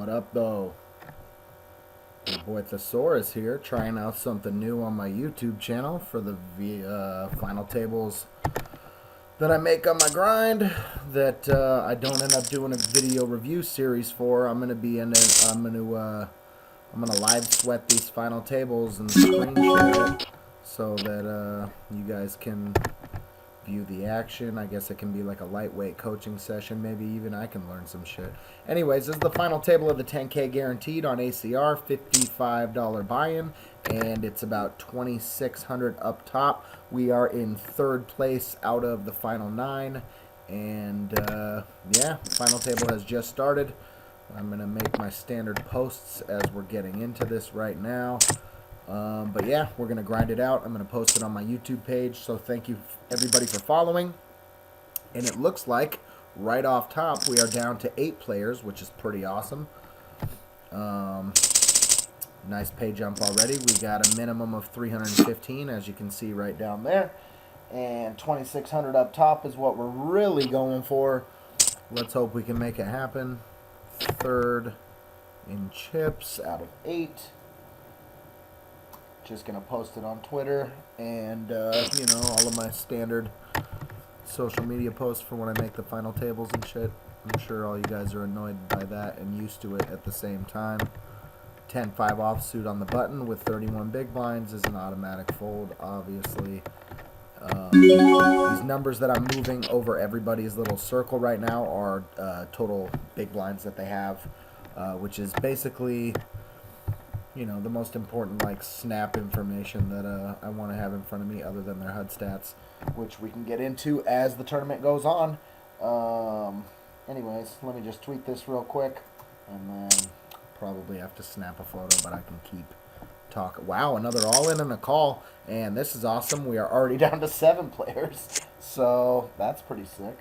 What up, though? Your boy TheSaurus here, trying out something new on my YouTube channel for the final tables that I make on my grind that I don't end up doing a video review series for. I'm gonna live sweat these final tables and screen share it so that you guys can view the action. I guess it can be like a lightweight coaching session. Maybe even I can learn some shit. Anyways, this is the final table of the 10K guaranteed on ACR, $55 buy-in, and it's about 2,600 up top. We are in third place out of the final 9, and yeah, final table has just started. I'm going to make my standard posts as we're getting into this right now. But yeah, we're going to grind it out. I'm going to post it on my YouTube page. So thank you everybody for following. And it looks like right off top we are down to 8 players, which is pretty awesome. Nice pay jump already. We got a minimum of 315, as you can see right down there. And 2,600 up top is what we're really going for. Let's hope we can make it happen. Third in chips out of 8. Just gonna post it on Twitter and you know, all of my standard social media posts for when I make the final tables and shit. I'm sure all you guys are annoyed by that and used to it at the same time. 10-5 offsuit on the button with 31 big blinds is an automatic fold, obviously. These numbers that I'm moving over everybody's little circle right now are total big blinds that they have, which is basically, you know, the most important like snap information that I want to have in front of me other than their HUD stats, which we can get into as the tournament goes on. Anyways, let me just tweet this real quick and then probably have to snap a photo, but I can keep talking. Wow, another all-in and a call, and this is awesome. We are already down to 7 players, so that's pretty sick.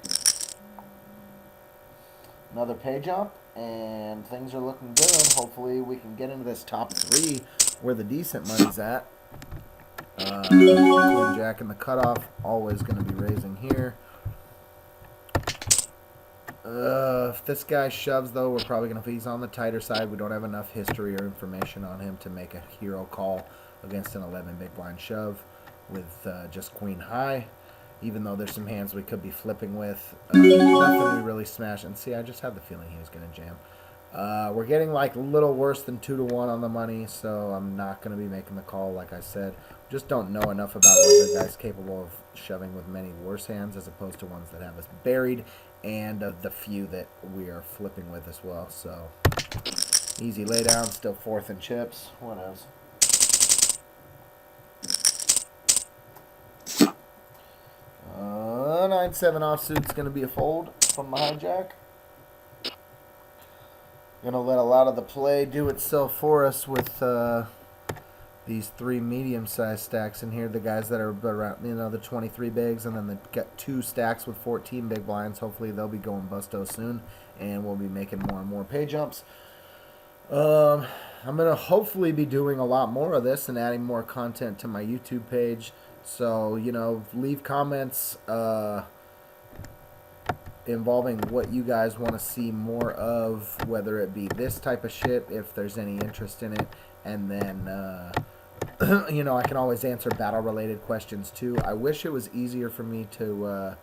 Another pay jump, and things are looking good. Hopefully we can get into this top 3 where the decent money's at. Queen Jack in the cutoff, always going to be raising here. If this guy shoves, though, we're probably going to, if he's on the tighter side, we don't have enough history or information on him to make a hero call against an 11 big blind shove with just queen high. Even though there's some hands we could be flipping with. Nothing we really smash. And see, I just had the feeling he was going to jam. We're getting like a little worse than 2-1 on the money, so I'm not going to be making the call, like I said. Just don't know enough about what the guy's capable of shoving with many worse hands as opposed to ones that have us buried, and the few that we are flipping with as well. So easy laydown, still 4th in chips. What else? 9-7 offsuit's going to be a fold from my hijack. Going to let a lot of the play do itself for us with these 3 medium-sized stacks in here. The guys that are around, you know, the 23 bigs, and then they got 2 stacks with 14 big blinds. Hopefully they'll be going busto soon, and we'll be making more and more pay jumps. I'm going to hopefully be doing a lot more of this and adding more content to my YouTube page. So, you know, leave comments involving what you guys want to see more of, whether it be this type of shit, if there's any interest in it. And then, you know, I can always answer battle-related questions, too. I wish it was easier for me to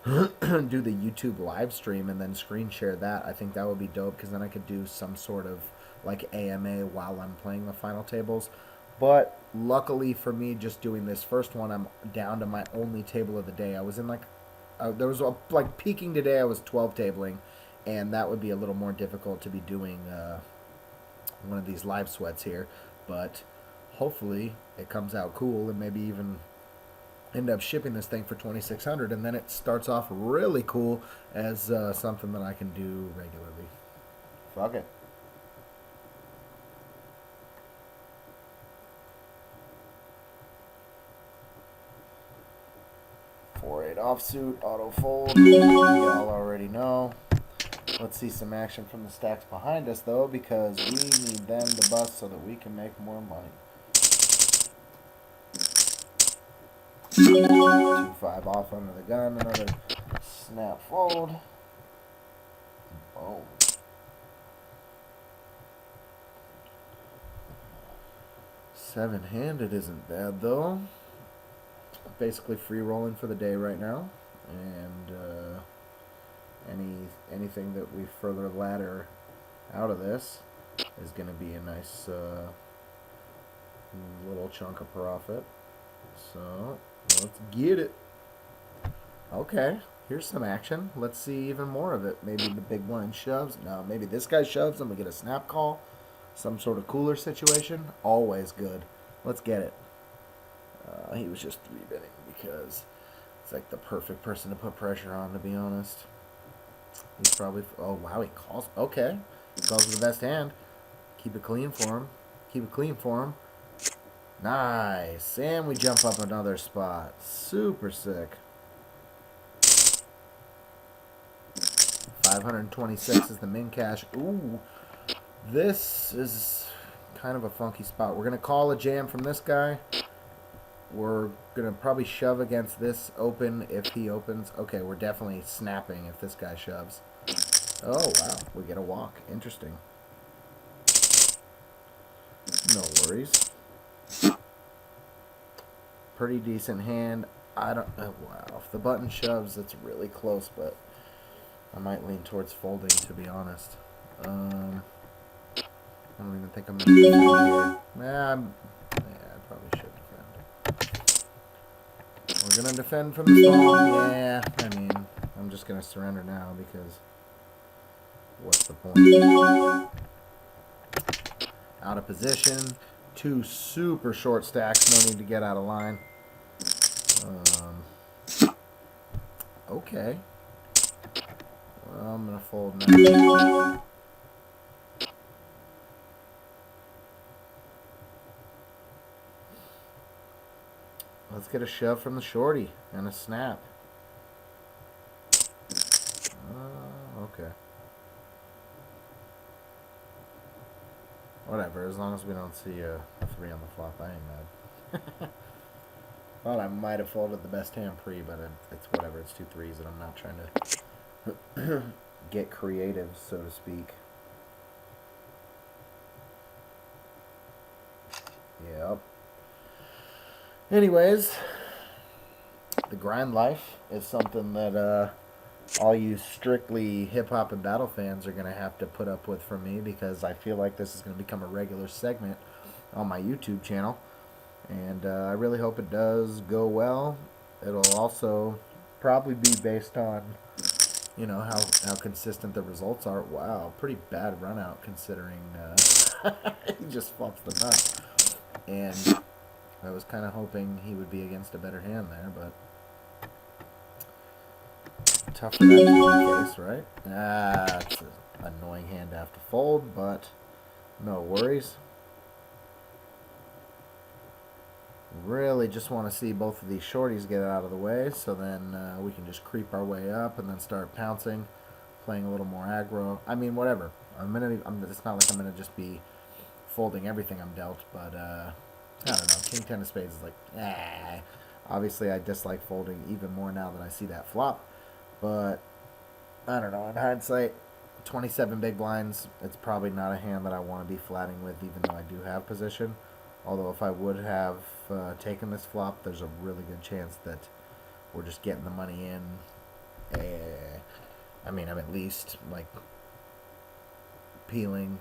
do the YouTube live stream and then screen share that. I think that would be dope, because then I could do some sort of, like, AMA while I'm playing the final tables. But luckily for me, just doing this first one, I'm down to my only table of the day. I was in like, there was like peaking today. I was 12 tabling, and that would be a little more difficult to be doing one of these live sweats here. But hopefully it comes out cool, and maybe even end up shipping this thing for 2,600, and then it starts off really cool as something that I can do regularly. Fuck it. 4-8 offsuit, auto fold. Y'all already know. Let's see some action from the stacks behind us, though, because we need them to bust so that we can make more money. 2-5 off under the gun, another snap fold. Boom. Seven-handed isn't bad, though. Basically free rolling for the day right now. And anything that we further ladder out of this is going to be a nice little chunk of profit. So, let's get it. Okay, here's some action. Let's see even more of it. Maybe the big blind shoves. No, maybe this guy shoves and we get a snap call. Some sort of cooler situation. Always good. Let's get it. He was just 3-betting because it's like the perfect person to put pressure on, to be honest. He's probably... Oh, wow, he calls... Okay. He calls with the best hand. Keep it clean for him. Keep it clean for him. Nice. And we jump up another spot. Super sick. 526 is the min cash. Ooh. This is kind of a funky spot. We're going to call a jam from this guy. We're going to probably shove against this open if he opens. Okay, we're definitely snapping if this guy shoves. Oh, wow. We get a walk. Interesting. No worries. Pretty decent hand. I don't... Oh, wow. If the button shoves, it's really close, but I might lean towards folding, to be honest. I don't even think I'm going to defend here. I probably should defend. We're going to defend from the small. Yeah, I mean, I'm just going to surrender now because what's the point? Out of position. Two super short stacks. No need to get out of line. Okay. Well, I'm going to fold now. Let's get a shove from the shorty and a snap. Okay. Whatever, as long as we don't see a 3 on the flop, I ain't mad. Thought I might have folded the best hand pre, but it's whatever. It's 2 3s, and I'm not trying to get creative, so to speak. Yep. Anyways, the grind life is something that all you strictly hip-hop and battle fans are going to have to put up with from me, because I feel like this is going to become a regular segment on my YouTube channel. And I really hope it does go well. It'll also probably be based on, you know, how consistent the results are. Wow, pretty bad run out considering he just flops the nut. And I was kind of hoping he would be against a better hand there, but tough for that to be the case, right? It's an annoying hand to have to fold, but no worries. Really just want to see both of these shorties get out of the way, so then we can just creep our way up and then start pouncing, playing a little more aggro. I mean, whatever. It's not like I'm gonna just be folding everything I'm dealt, but I don't know. King 10 of spades is like, obviously I dislike folding even more now that I see that flop, but I don't know. In hindsight, 27 big blinds, it's probably not a hand that I want to be flatting with, even though I do have position. Although if I would have taken this flop, there's a really good chance that we're just getting the money in. I mean, I'm at least like peeling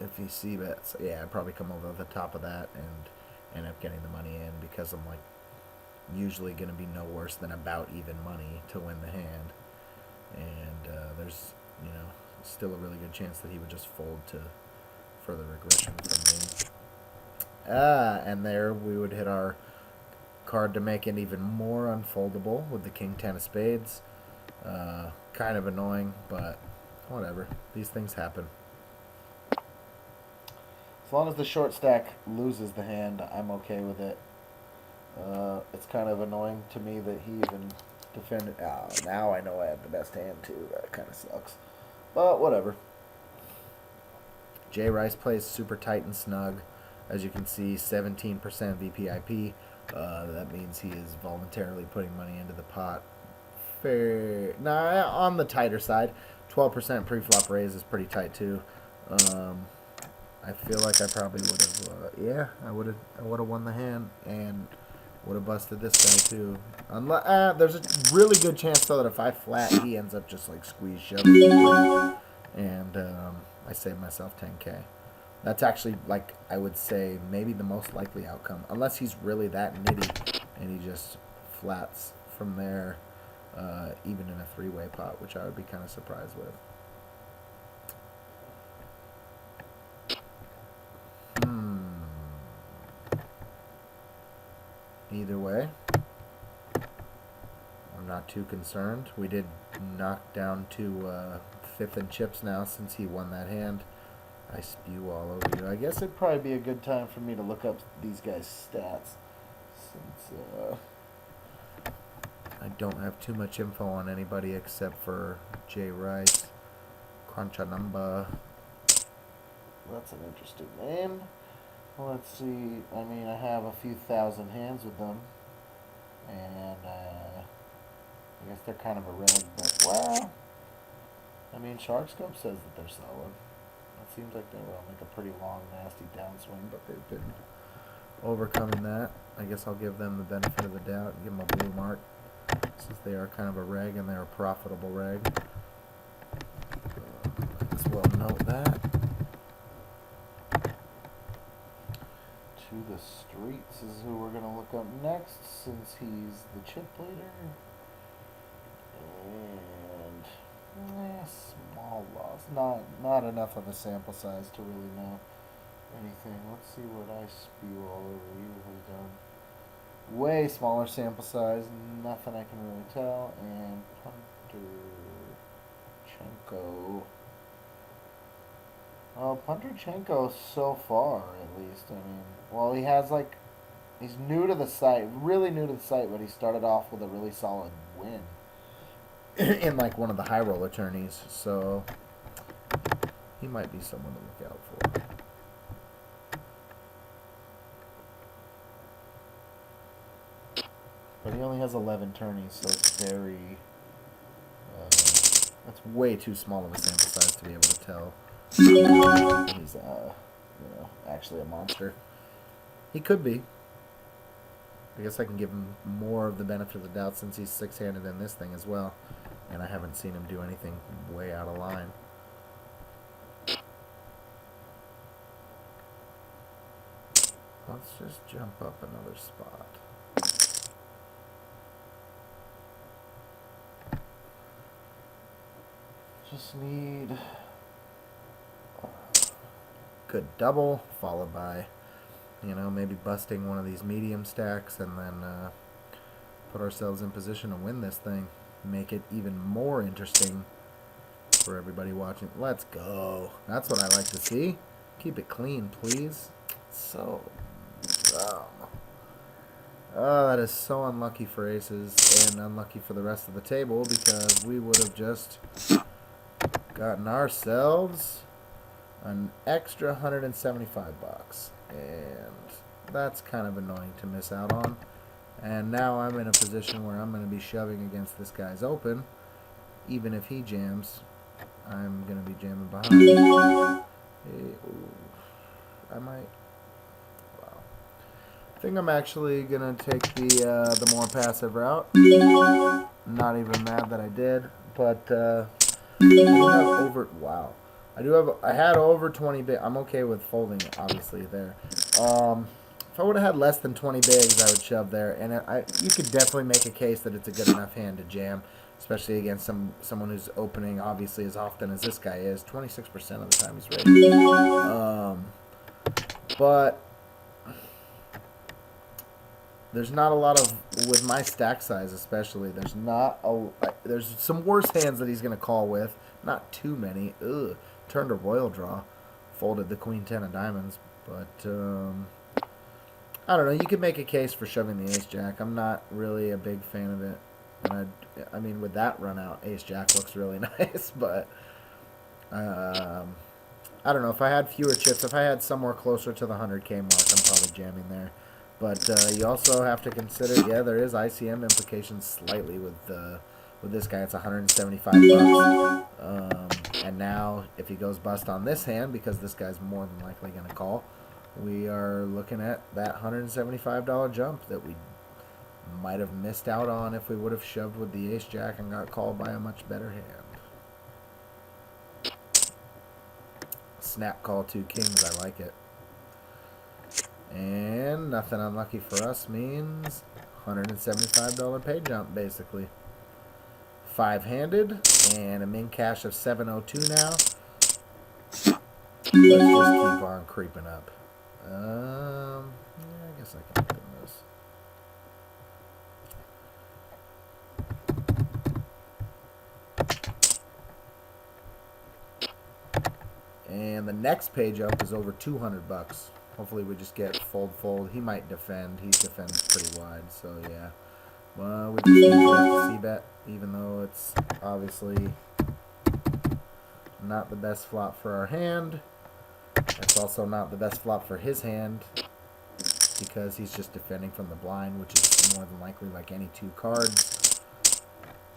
if he c-bets. Yeah, I'd probably come over the top of that and end up getting the money in, because I'm like usually going to be no worse than about even money to win the hand. And there's, you know, still a really good chance that he would just fold to further regression from me. And there we would hit our card to make it even more unfoldable with the King 10 of spades. Kind of annoying, but whatever. These things happen. As long as the short stack loses the hand, I'm okay with it. It's kind of annoying to me that he even defended. Oh, now I know I have the best hand too. That kind of sucks. But whatever. Jay Rice plays super tight and snug. As you can see, 17% VPIP. That means he is voluntarily putting money into the pot. On the tighter side. 12% pre-flop raise is pretty tight too. I feel like I probably would have, yeah, I would have won the hand and would have busted this guy too. There's a really good chance though that if I flat, he ends up just like squeeze shoving, and I save myself 10K. That's actually, like, I would say maybe the most likely outcome, unless he's really that nitty and he just flats from there, even in a three-way pot, which I would be kind of surprised with. Either way, I'm not too concerned. We did knock down to fifth and chips now since he won that hand. I spew all over you. I guess it'd probably be a good time for me to look up these guys' stats since I don't have too much info on anybody except for Jay Rice. Crunchanumba. That's an interesting name. Let's see. I mean, I have a few thousand hands with them, and I guess they're kind of a red, but well, I mean, Sharkscope says that they're solid. It seems like they were on like a pretty long, nasty downswing, but they've been overcoming that. I guess I'll give them the benefit of the doubt and give them a blue mark, since they are kind of a reg and they're a profitable reg. Might as well note that. To the Streets is who we're going to look up next, since he's the chip leader. And small loss. Not enough of a sample size to really know anything. Let's see what I spew all over you has done. Way smaller sample size, nothing I can really tell. And Punterchenko. Well, Punterchenko so far, at least. I mean, well, he has like, he's new to the site, really new to the site, but he started off with a really solid win in like one of the high roller tourneys, so he might be someone to look out for. But he only has 11 tourneys, so it's very, that's way too small of a sample size to be able to tell he's, actually a monster. He could be. I guess I can give him more of the benefit of the doubt since he's six-handed in this thing as well. And I haven't seen him do anything way out of line. Let's just jump up another spot. Just need good double, followed by, maybe busting one of these medium stacks and then put ourselves in position to win this thing. Make it even more interesting for everybody watching. Let's go. That's what I like to see. Keep it clean, please. So dumb. Oh, that is so unlucky for aces and unlucky for the rest of the table, because we would have just gotten ourselves an extra 175 bucks, and that's kind of annoying to miss out on. And now I'm in a position where I'm going to be shoving against this guy's open. Even if he jams, I'm going to be jamming behind. I might. Wow. I think I'm actually going to take the more passive route. Not even mad that I did, but I do have over. Wow. I had over 20 big. I'm okay with folding, obviously, there. If I would have had less than 20 bigs, I would shove there. And you could definitely make a case that it's a good enough hand to jam, especially against someone who's opening, obviously, as often as this guy is. 26% of the time he's ready. But there's not a lot of, with my stack size especially, there's some worse hands that he's going to call with. Not too many. Ugh. Turned a royal draw. Folded the queen 10 of diamonds. But, I don't know. You could make a case for shoving the ace-jack. I'm not really a big fan of it. And I mean, with that run out, ace-jack looks really nice. But, I don't know. If I had fewer chips, if I had somewhere closer to the 100K mark, I'm probably jamming there. But you also have to consider, yeah, there is ICM implications slightly with this guy. It's 175 bucks. And now, if he goes bust on this hand, because this guy's more than likely going to call, we are looking at that $175 jump that we might have missed out on if we would have shoved with the ace-jack and got called by a much better hand. Snap call 2 kings, I like it. And nothing unlucky for us means $175 pay jump, basically. 5-handed, and a min cash of 702 now. Let's just keep on creeping up. Yeah, I guess I can open this. And the next page up is over 200 bucks. Hopefully we just get fold. He might defend. He defends pretty wide, so yeah. Well, we just have to c-bet, even though it's obviously not the best flop for our hand. It's also not the best flop for his hand, because he's just defending from the blind, which is more than likely like any 2 cards.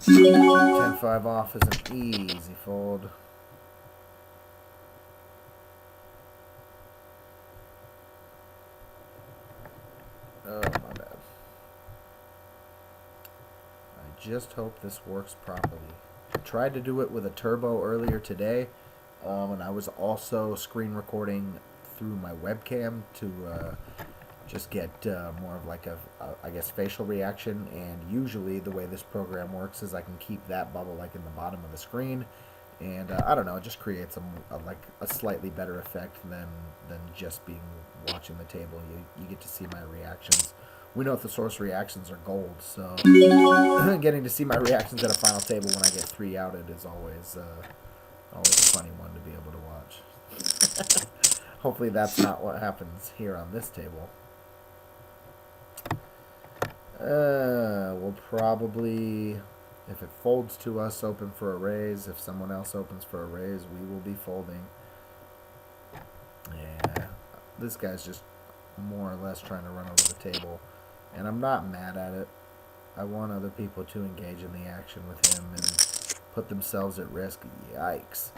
10-5 off is an easy fold. Oh, my bad. I just hope this works properly. I tried to do it with a turbo earlier today, and I was also screen recording through my webcam to just get more of like I guess, facial reaction. And usually the way this program works is I can keep that bubble like in the bottom of the screen, and I don't know, it just creates a slightly better effect than just watching the table. You get to see my reactions. We know TheSaurus reactions are gold, so getting to see my reactions at a final table when I get 3 outed is always a funny one to be able to watch. Hopefully that's not what happens here on this table. We'll probably, if it folds to us, open for a raise. If someone else opens for a raise, we will be folding. Yeah, this guy's just more or less trying to run over the table, and I'm not mad at it. I want other people to engage in the action with him and put themselves at risk. Yikes.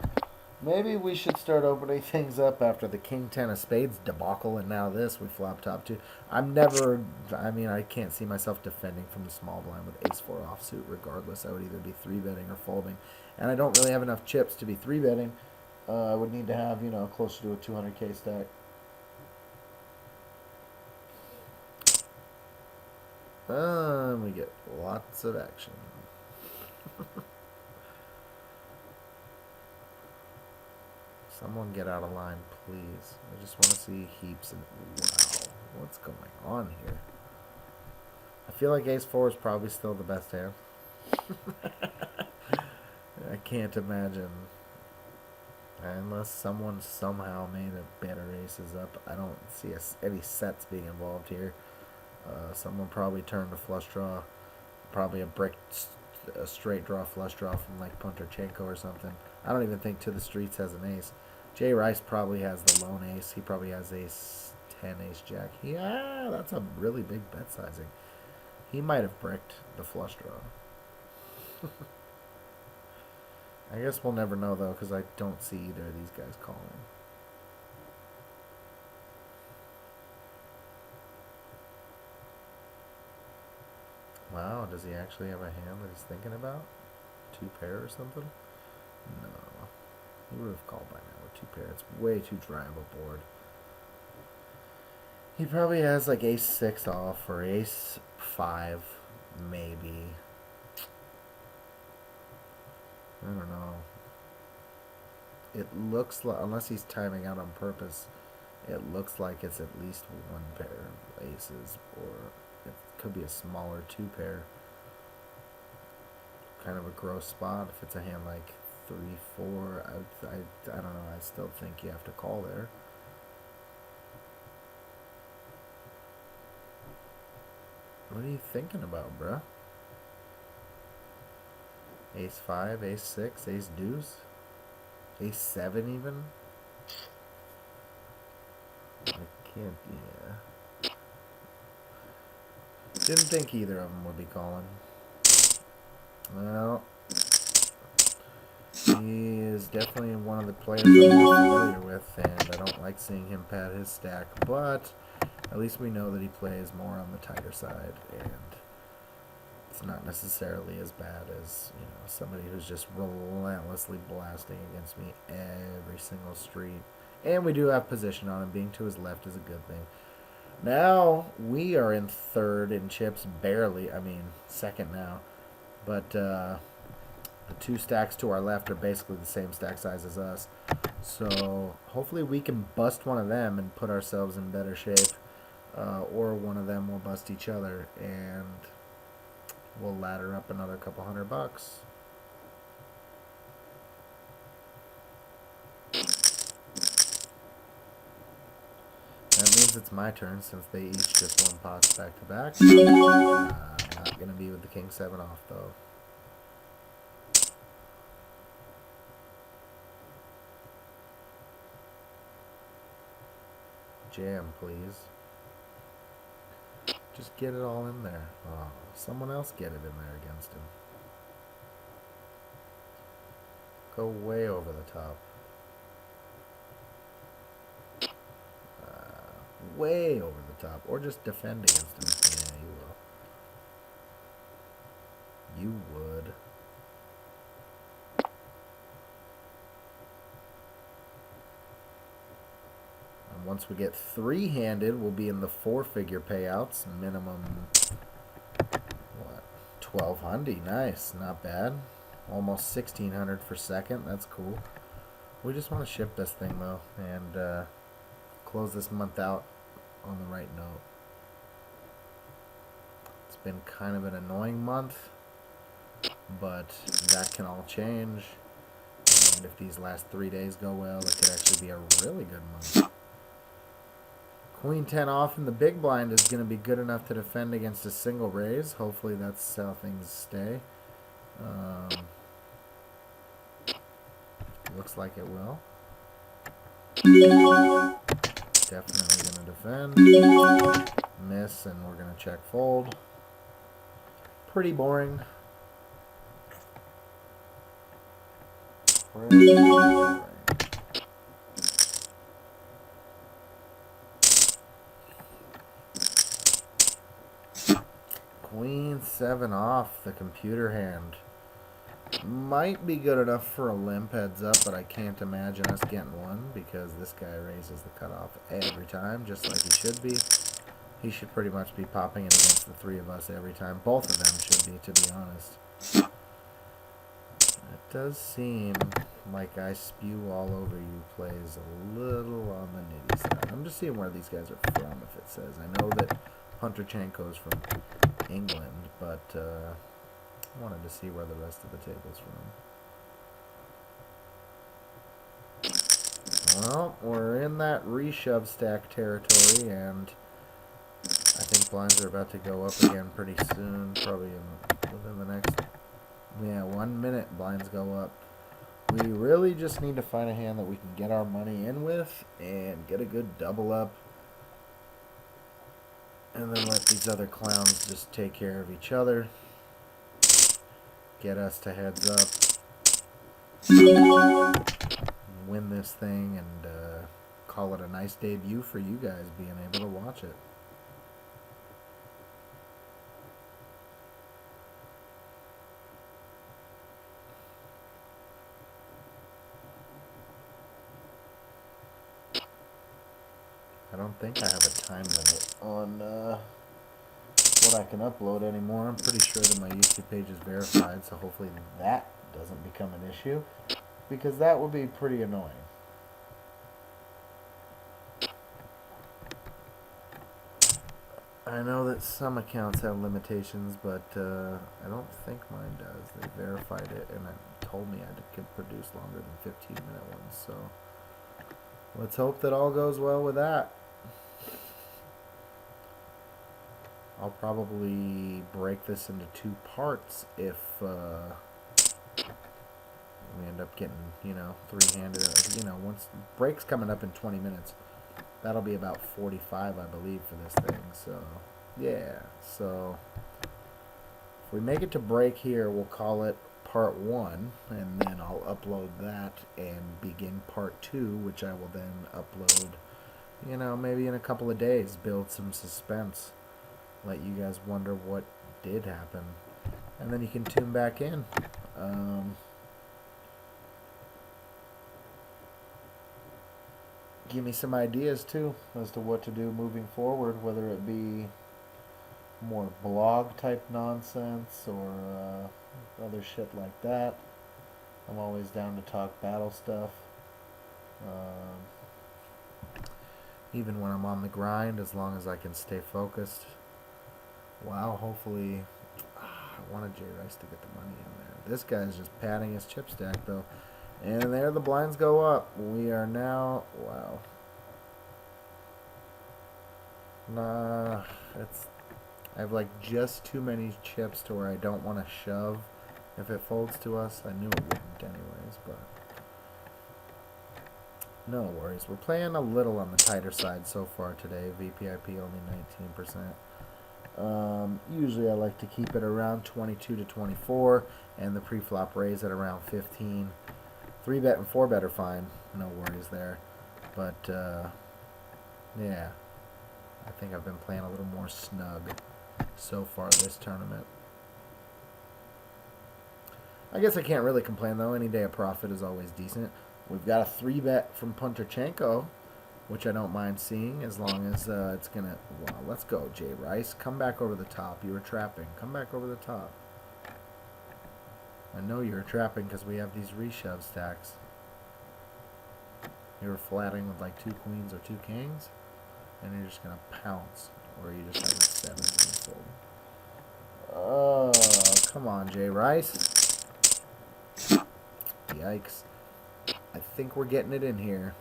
Maybe we should start opening things up after the King 10 of Spades debacle, and now this, we flop top 2. I can't see myself defending from the small blind with ace-4 offsuit regardless. I would either be 3-betting or folding, and I don't really have enough chips to be 3-betting. I would need to have, closer to a 200k stack. We get lots of action. Someone get out of line, please. I just want to see heaps. Wow, what's going on here? I feel like ace-4 is probably still the best hand. I can't imagine. Unless someone somehow made a better aces up. I don't see any sets being involved here. Someone probably turned a flush draw. Probably a straight draw, flush draw from like Punterchenko or something. I don't even think To The Streets has an ace. Jay Rice probably has the lone ace. He probably has ace 10, ace jack. Yeah, that's a really big bet sizing. He might have bricked the flush draw. I guess we'll never know, though, because I don't see either of these guys calling. Wow, does he actually have a hand that he's thinking about? 2 pair or something? No. He would have called by now with 2 pair. It's way too dry of a board. He probably has like ace 6 off or ace 5, maybe. I don't know. It looks like, unless he's timing out on purpose, it looks like it's at least 1 pair of aces, or it could be a smaller 2 pair. Kind of a gross spot if it's a hand like 3, 4. I don't know. I still think you have to call there. What are you thinking about, bruh? Ace 5, ace 6, ace deuce, ace 7 even? I can't, yeah. Didn't think either of them would be calling. Well, He is definitely one of the players I'm more familiar with, and I don't like seeing him pad his stack, but at least we know that he plays more on the tighter side, and it's not necessarily as bad as, you know, somebody who's just relentlessly blasting against me every single street. And we do have position on him. Being to his left is a good thing. Now we are in third in chips, barely. I mean, second now. But the two stacks to our left are basically the same stack size as us. So hopefully we can bust one of them and put ourselves in better shape. Or one of them will bust each other, and we'll ladder up another couple $100. That means it's my turn since they each just won pots back to back. I'm not going to be with the king 7 off though. Jam, please. Just get it all in there. Oh, someone else get it in there against him. Go way over the top. Way over the top. Or just defend against him. Yeah, you will. You would. And once we get three-handed, we'll be in the four-figure payouts. Minimum, what, 1,200. Nice. Not bad. Almost 1,600 for second. That's cool. We just want to ship this thing, though, and close this month out on the right note. It's been kind of an annoying month, but that can all change. And if these last 3 days go well, it could actually be a really good month. Queen 10 off in the big blind is going to be good enough to defend against a single raise. Hopefully that's how things stay. Looks like it will. Definitely going to defend. Miss, and we're going to check fold. Pretty boring. Pretty boring. Queen 7 off, the computer hand. Might be good enough for a limp heads up, but I can't imagine us getting one because this guy raises the cutoff every time, just like he should be. He should pretty much be popping it against the three of us every time. Both of them should be, to be honest. It does seem like I spew all over you plays a little on the nitty side. I'm just seeing where these guys are from, if it says. I know that Punterchenko's from England, but I wanted to see where the rest of the table's from. Well, we're in that reshove stack territory, and I think blinds are about to go up again pretty soon, probably within the next, 1 minute blinds go up. We really just need to find a hand that we can get our money in with and get a good double up, and then let these other clowns just take care of each other. Get us to heads up. Win this thing and call it a nice debut for you guys being able to watch it. I don't think I have a time limit on what I can upload anymore. I'm pretty sure that my YouTube page is verified, so hopefully that doesn't become an issue, because that would be pretty annoying. I know that some accounts have limitations, but I don't think mine does. They verified it and told me I could produce longer than 15-minute ones, so let's hope that all goes well with that. I'll probably break this into 2 parts if we end up getting, three-handed. Once break's coming up in 20 minutes. That'll be about 45, I believe, for this thing. So, yeah. So, if we make it to break here, we'll call it part 1, and then I'll upload that and begin part 2, which I will then upload, you know, maybe in a couple of days, build some suspense, let you guys wonder what did happen, and then you can tune back in. Give me some ideas too as to what to do moving forward, whether it be more blog type nonsense or other shit like that. I'm always down to talk battle stuff. Even when I'm on the grind, as long as I can stay focused. Wow, hopefully... I wanted J Rice to get the money in there. This guy's just padding his chip stack though. And there the blinds go up. We are now... Wow. Nah, it's... I have like just too many chips to where I don't want to shove if it folds to us. I knew it wouldn't anyways, but... No worries. We're playing a little on the tighter side so far today. VPIP only 19%. Usually I like to keep it around 22 to 24 and the pre-flop raise at around 15. 3-bet and 4-bet are fine. No worries there. But, yeah. I think I've been playing a little more snug so far this tournament. I guess I can't really complain, though. Any day of profit is always decent. We've got a 3-bet from Punterchenko, which I don't mind seeing as long as it's going to... Well, let's go, J Rice. Come back over the top. You were trapping. Come back over the top. I know you were trapping because we have these reshove stacks. You were flatting with like 2 queens or 2 kings, and you're just going to pounce. Or you just have a 7 in the fold. Oh, come on, J Rice. Yikes. I think we're getting it in here.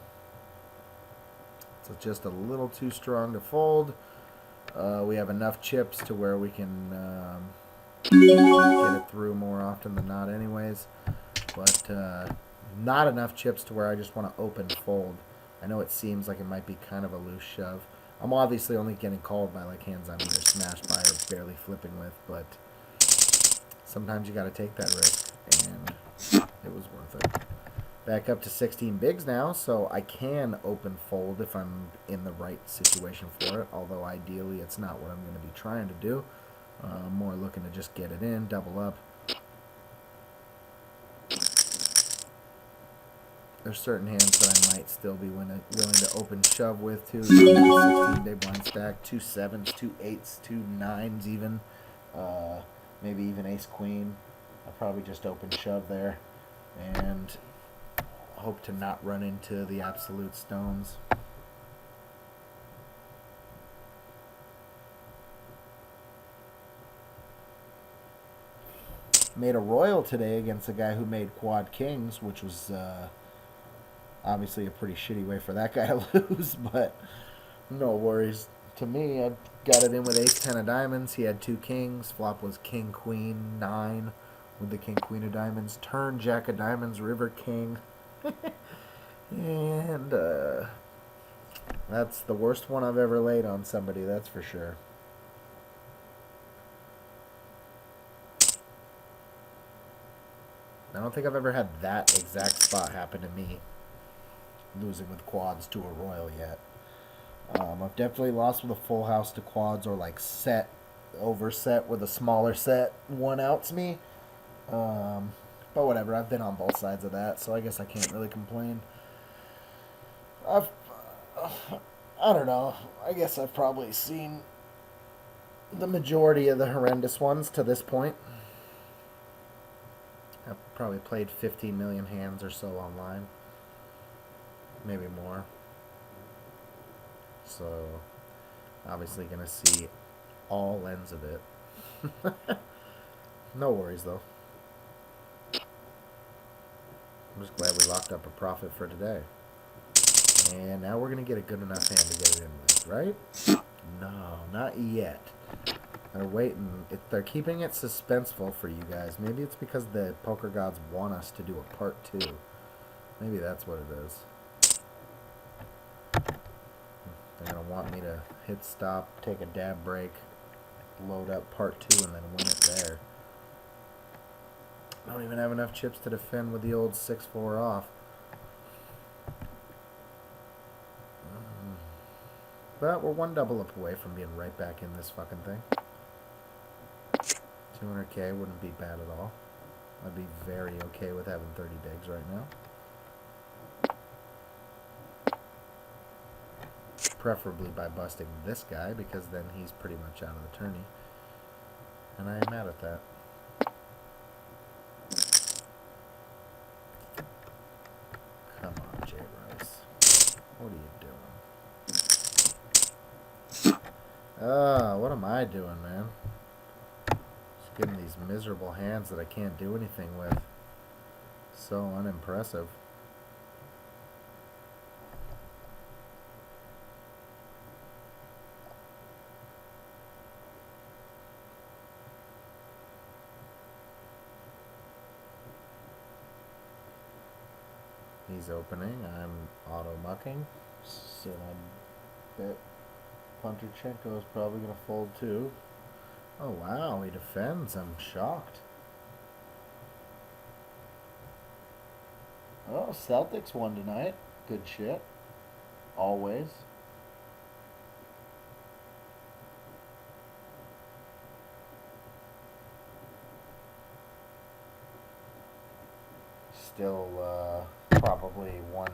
So just a little too strong to fold. We have enough chips to where we can get it through more often than not anyways. But not enough chips to where I just want to open fold. I know it seems like it might be kind of a loose shove. I'm obviously only getting called by like hands I'm either smashed by or barely flipping with, but sometimes you got to take that risk, and it was worth it. Back up to 16 bigs now, so I can open fold if I'm in the right situation for it, although ideally it's not what I'm going to be trying to do. More looking to just get it in, double up. There's certain hands that I might still be willing to open shove with too. 16 big blind stack, 2 7s, 2 8s, 2 9s even. Maybe even ace queen. I'll probably just open shove there. And hope to not run into the absolute stones. Made a royal today against a guy who made quad kings, which was obviously a pretty shitty way for that guy to lose, but no worries. To me, I got it in with ace 10 of diamonds. He had 2 kings. Flop was king queen 9 with the king queen of diamonds. Turn jack of diamonds, river king. And that's the worst one I've ever laid on somebody, that's for sure. I don't think I've ever had that exact spot happen to me, losing with quads to a royal yet. I've definitely lost with a full house to quads, or like set, overset with a smaller set, 1-outs me. But whatever, I've been on both sides of that, so I guess I can't really complain. I don't know. I guess I've probably seen the majority of the horrendous ones to this point. I've probably played 15 million hands or so online. Maybe more. So, obviously going to see all ends of it. No worries, though. I'm just glad we locked up a profit for today. And now we're going to get a good enough hand to get it in with, right? No, not yet. They're waiting. They're keeping it suspenseful for you guys. Maybe it's because the poker gods want us to do a part 2. Maybe that's what it is. They're going to want me to hit stop, take a dab break, load up part 2, and then win it there. I don't even have enough chips to defend with the old 6-4 off. But we're one double up away from being right back in this fucking thing. 200k wouldn't be bad at all. I'd be very okay with having 30 bigs right now. Preferably by busting this guy, because then he's pretty much out of the tourney. And I am mad at that. Come on, TheSaurus. What are you doing? What am I doing, man? Just getting these miserable hands that I can't do anything with. So unimpressive. He's opening. I'm auto-mucking. So I bet Punterchenko is probably going to fold too. Oh wow, he defends. I'm shocked. Oh, Celtics won tonight. Good shit. Always. Still probably one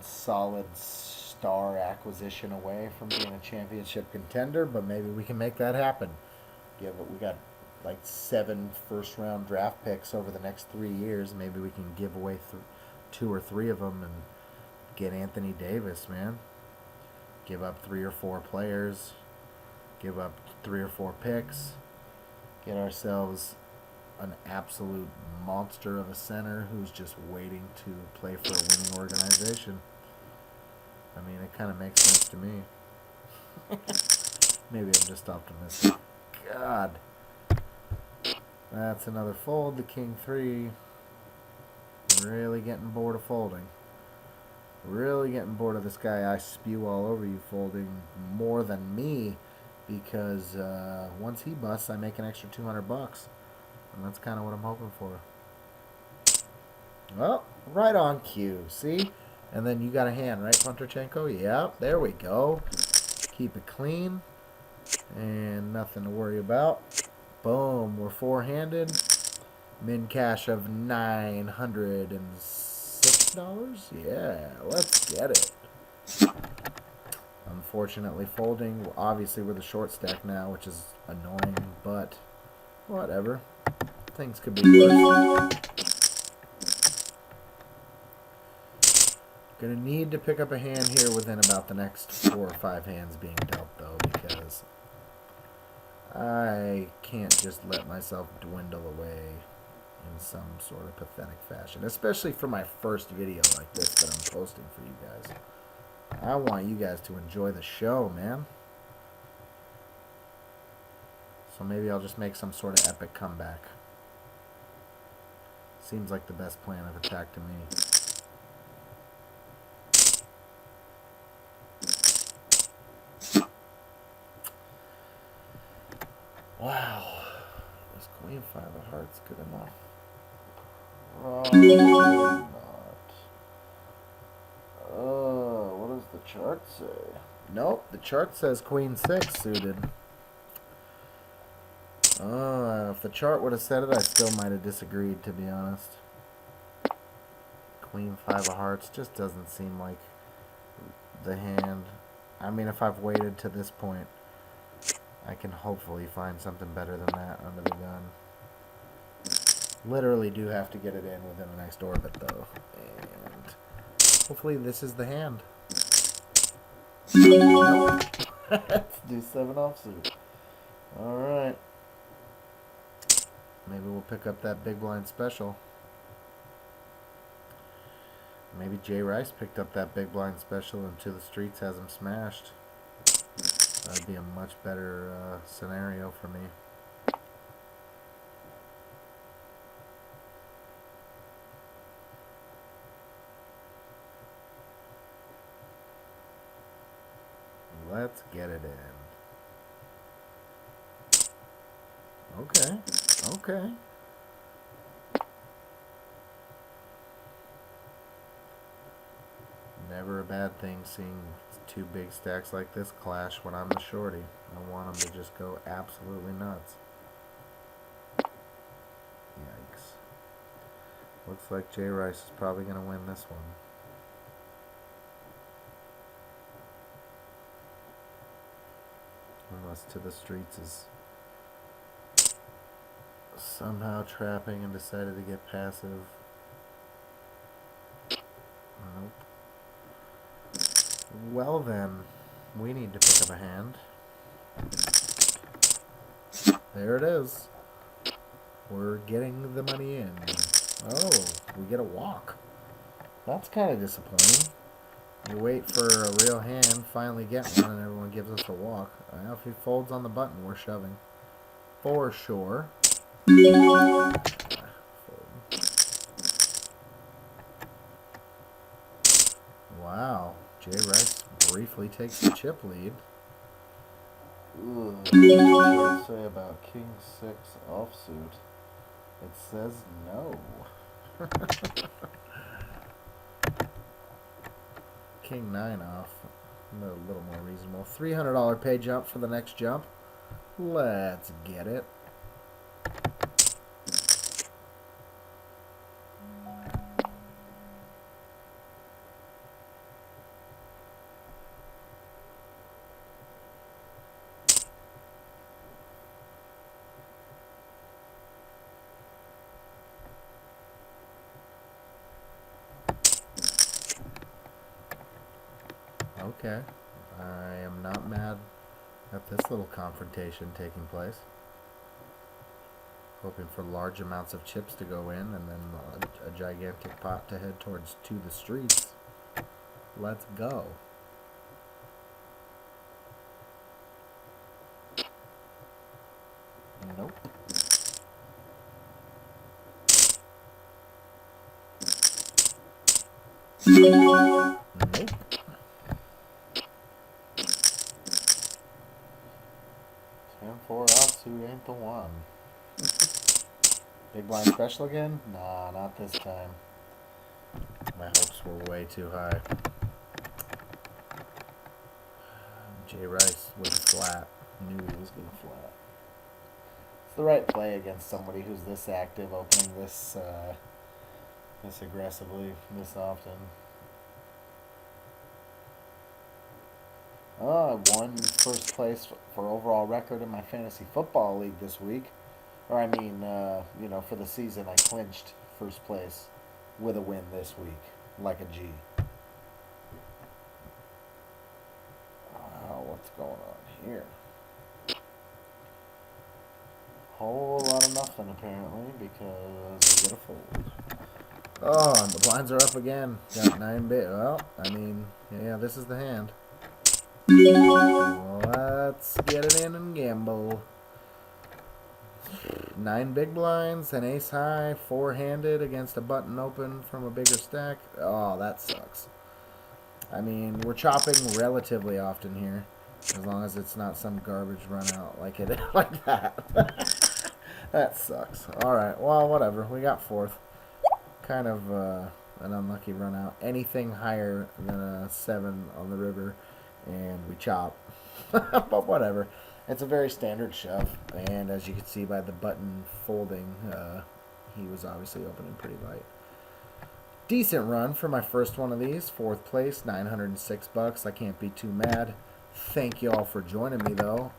solid star acquisition away from being a championship contender, but maybe we can make that happen. Yeah, but we got like 7 first-round draft picks over the next 3 years. Maybe we can give away 2 or 3 of them and get Anthony Davis, man. Give up 3 or 4 players. Give up 3 or 4 picks. Get ourselves an absolute monster of a center who's just waiting to play for a winning organization. I mean, it kind of makes sense to me. Maybe I'm just optimistic. God. That's another fold. The king 3. Really getting bored of folding. Really getting bored of this guy I spew all over you folding more than me, because once he busts, I make an extra $200. And that's kind of what I'm hoping for. Well, right on cue. See? And then you got a hand, right, Punterchenko? Yep, there we go. Keep it clean. And nothing to worry about. Boom, we're 4-handed. Min cash of $906. Yeah, let's get it. Unfortunately folding. Obviously we're the short stack now, which is annoying, but whatever. Things could be worse. Gonna need to pick up a hand here within about the next 4 or 5 hands being dealt, though, because I can't just let myself dwindle away in some sort of pathetic fashion, especially for my first video like this that I'm posting for you guys. I want you guys to enjoy the show, man. So maybe I'll just make some sort of epic comeback. Seems like the best plan of attack to me. Wow. Is Queen 5 of Hearts good enough? Probably not. What does the chart say? Nope, the chart says Queen 6 suited. If the chart would have said it, I still might have disagreed, to be honest. Queen 5 of Hearts just doesn't seem like the hand. I mean, if I've waited to this point, I can hopefully find something better than that under the gun. Literally do have to get it in within the next orbit, though. And hopefully this is the hand. Nope. Let's do 7 offsuit. Alright. Maybe we'll pick up that big blind special. Maybe TheSaurus picked up that big blind special and To the Streets has him smashed. That'd be a much better scenario for me. Let's get it in. Okay. Okay. Never a bad thing seeing two big stacks like this clash when I'm the shorty. I want them to just go absolutely nuts. Yikes. Looks like Jay Rice is probably going to win this one. Unless To the Streets is somehow trapping and decided to get passive. Nope. Well then, we need to pick up a hand. There it is. We're getting the money in. Oh, we get a walk. That's kind of disappointing. You wait for a real hand, finally get one, and everyone gives us a walk. Well, if he folds on the button, we're shoving. For sure. Wow. Jay Rice briefly takes the chip lead. Ooh, what does it say about King 6 offsuit? It says no. King 9 off. A little more reasonable. $300 pay jump for the next jump. Let's get it. Okay. I am not mad at this little confrontation taking place. Hoping for large amounts of chips to go in and then a gigantic pot to head towards To the Streets. Let's go. Nope. Nope. 10-4 offsuit ain't the one. Big blind special again? Nah, not this time. My hopes were way too high. Jay Rice was flat. Knew he was going to flat. It's the right play against somebody who's this active, opening this this aggressively, this often. Oh, I won first place for overall record in my fantasy football league this week. Or I mean, for the season, I clinched first place with a win this week, like a G. Wow, what's going on here? Whole lot of nothing, apparently, because we get a fold. Oh, and the blinds are up again. Got 9 bit. Well, I mean, yeah, this is the hand. Let's get it in and gamble. 9 big blinds, an ace high, 4-handed against a button open from a bigger stack. Oh, that sucks. I mean, we're chopping relatively often here, as long as it's not some garbage run out like it like that. That sucks. All right, well, whatever. We got 4th. Kind of an unlucky run out. Anything higher than a 7 on the river, and we chop. But whatever. It's a very standard shove, and as you can see by the button folding, he was obviously opening pretty light. Decent run for my first one of these. 4th place, $906. I can't be too mad. Thank you all for joining me, though.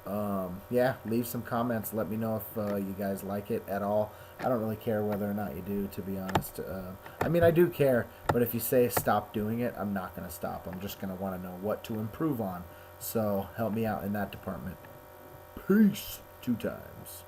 Yeah, leave some comments. Let me know if you guys like it at all. I don't really care whether or not you do, to be honest. I mean, I do care, but if you say stop doing it, I'm not going to stop. I'm just going to want to know what to improve on. So help me out in that department. Peace. 2 times.